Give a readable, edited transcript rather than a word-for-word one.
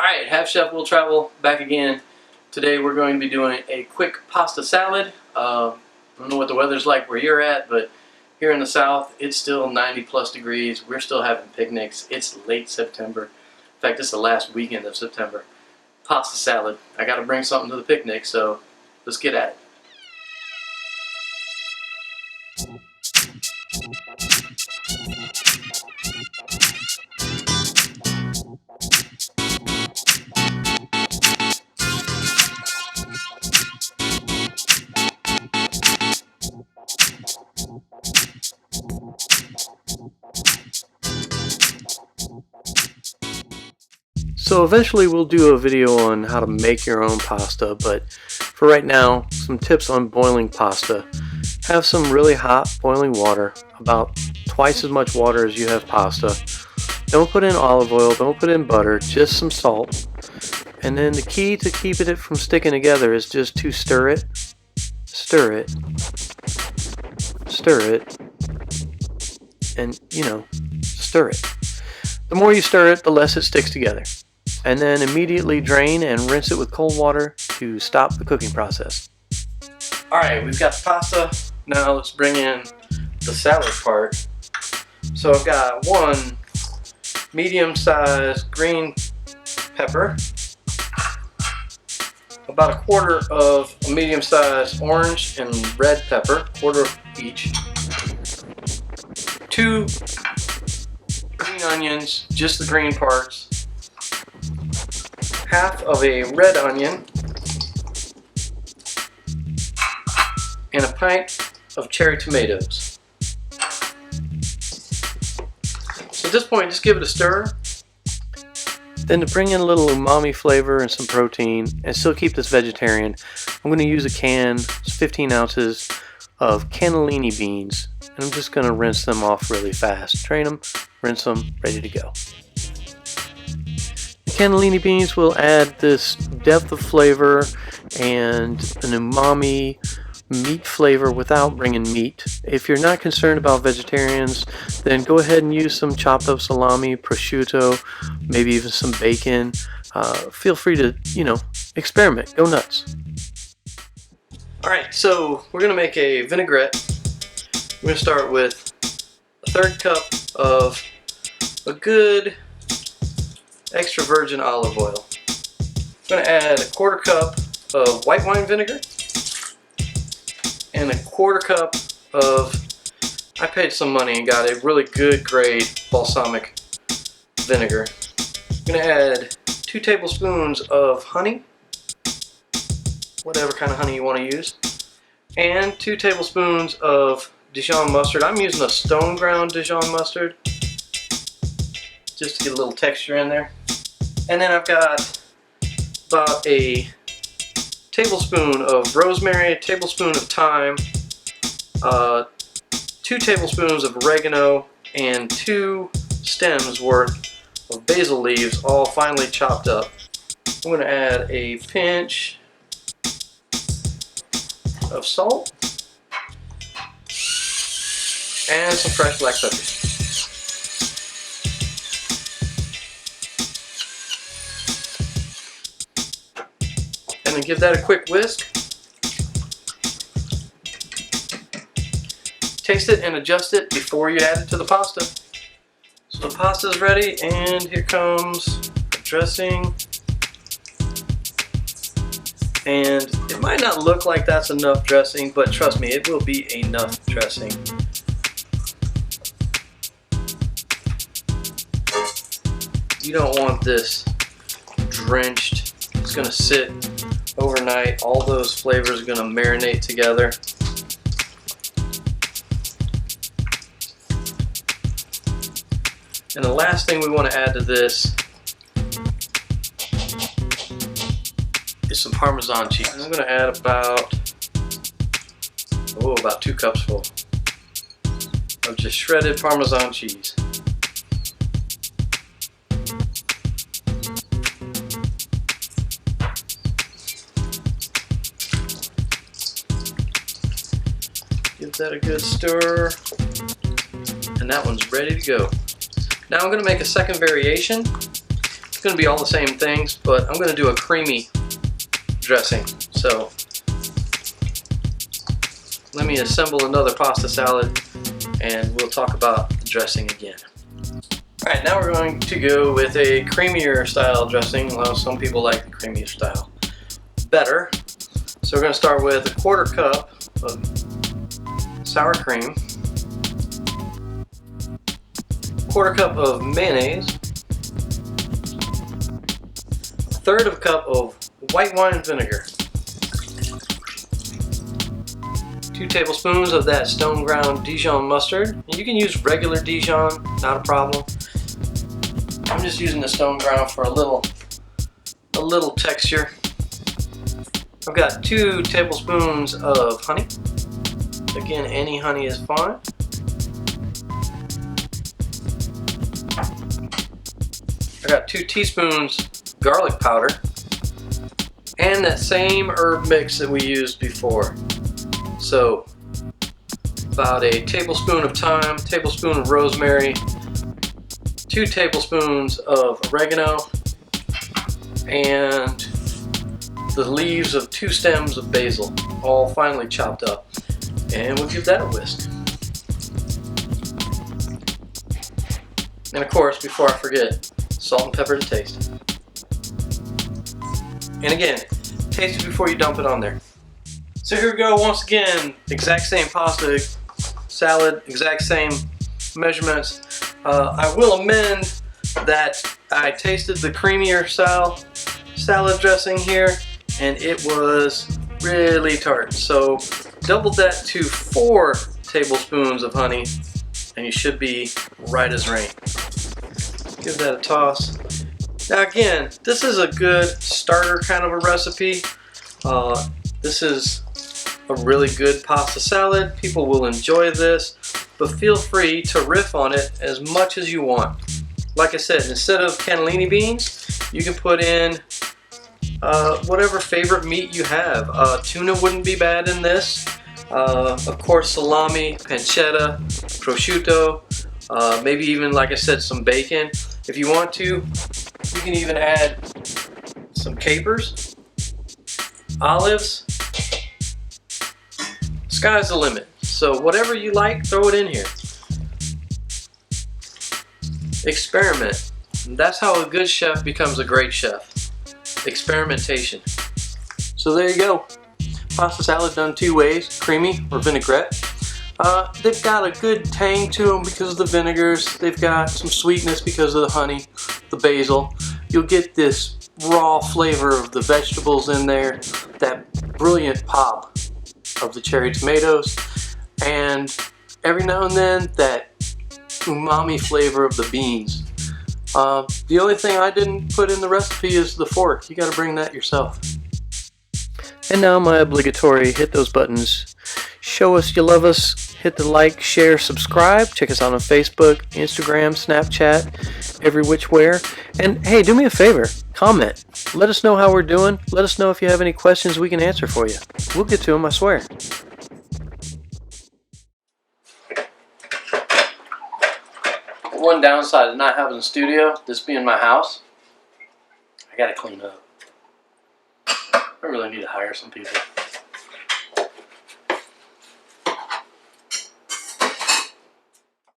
Alright, Half Chef Will Travel back again. Today we're going to be doing a quick pasta salad. I don't know what the weather's like where you're at, but here in the south it's still 90 plus degrees. We're still having picnics. It's late September. In fact, it's the last weekend of September. Pasta salad. I gotta bring something to the picnic, so let's get at it. So eventually we'll do a video on how to make your own pasta, but for right now, some tips on boiling pasta. Have some really hot boiling water, about twice as much water as you have pasta. Don't put in olive oil, don't put in butter, just some salt. And then the key to keeping it from sticking together is just to stir it, stir it, stir it, and stir it. The more you stir it, the less it sticks together. And then immediately drain and rinse it with cold water to stop the cooking process. Alright, we've got the pasta. Now let's bring in the salad part. So I've got one medium-sized green pepper, about a quarter of a medium-sized orange and red pepper, quarter of each, 2 green onions, just the green parts, half of a red onion, and a pint of cherry tomatoes. So at this point, just give it a stir. Then to bring in a little umami flavor and some protein, and still keep this vegetarian, I'm going to use a can, it's 15 ounces, of cannellini beans, and I'm just going to rinse them off really fast. Drain them, rinse them, ready to go. Cannellini beans will add this depth of flavor and an umami meat flavor without bringing meat. If you're not concerned about vegetarians, then go ahead and use some chopped up salami, prosciutto, maybe even some bacon. Feel free to, experiment. Go nuts. Alright, so we're going to make a vinaigrette. We're going to start with a 1/3 cup of a good extra virgin olive oil. I'm going to add a 1/4 cup of white wine vinegar and a 1/4 cup of, I paid some money and got a really good grade balsamic vinegar. I'm going to add 2 tablespoons of honey, whatever kind of honey you want to use, and 2 tablespoons of Dijon mustard. I'm using a stone ground Dijon mustard just to get a little texture in there. And then I've got about a tablespoon of rosemary, a tablespoon of thyme, 2 tablespoons of oregano, and 2 stems worth of basil leaves, all finely chopped up. I'm going to add a pinch of salt and some fresh black peppers. And then give that a quick whisk. Taste it and adjust it before you add it to the pasta. So the pasta is ready, and here comes the dressing. And it might not look like that's enough dressing, but trust me, it will be enough dressing. You don't want this drenched. It's going to sit overnight. All those flavors are going to marinate together. And the last thing we want to add to this is some Parmesan cheese. I'm going to add about 2 cups full of just shredded Parmesan cheese. Give that a good stir, and that one's ready to go. Now I'm going to make a second variation. It's going to be all the same things, but I'm going to do a creamy dressing. So let me assemble another pasta salad and we'll talk about the dressing again. Alright, now we're going to go with a creamier style dressing. Well, some people like the creamier style better. So we're going to start with a 1/4 cup of sour cream, 1/4 cup of mayonnaise, 1/3 cup of white wine vinegar, 2 tablespoons of that stone ground Dijon mustard. And you can use regular Dijon, not a problem. I'm just using the stone ground for a little texture. I've got 2 tablespoons of honey. Again, any honey is fine. I got 2 teaspoons garlic powder and that same herb mix that we used before. So about a tablespoon of thyme, tablespoon of rosemary, 2 tablespoons of oregano, and the leaves of 2 stems of basil, all finely chopped up. And we'll give that a whisk. And of course, before I forget, salt and pepper to taste. And again, taste it before you dump it on there. So here we go once again, exact same pasta salad, exact same measurements. I will amend that I tasted the creamier style salad dressing here and it was really tart. So double that to 4 tablespoons of honey and you should be right as rain. Give that a toss. Now again, this is a good starter kind of a recipe. This is a really good pasta salad. People will enjoy this, but feel free to riff on it as much as you want. Like I said, instead of cannellini beans, you can put in whatever favorite meat you have. Tuna wouldn't be bad in this. Of course, salami, pancetta, prosciutto, maybe even, like I said, some bacon. If you want to, you can even add some capers, olives. Sky's the limit. So whatever you like, throw it in here. Experiment. That's how a good chef becomes a great chef. Experimentation. So there you go. Pasta salad done 2 ways, creamy or vinaigrette. They've got a good tang to them because of the vinegars. They've got some sweetness because of the honey, the basil. You'll get this raw flavor of the vegetables in there, that brilliant pop of the cherry tomatoes, and every now and then that umami flavor of the beans. The only thing I didn't put in the recipe is the fork. You got to bring that yourself. And now my obligatory hit those buttons. Show us you love us. Hit the like, share, subscribe. Check us out on Facebook, Instagram, Snapchat, every which where. And hey, do me a favor. Comment. Let us know how we're doing. Let us know if you have any questions we can answer for you. We'll get to them, I swear. One downside of not having a studio, this being my house, I gotta clean up. I really need to hire some people.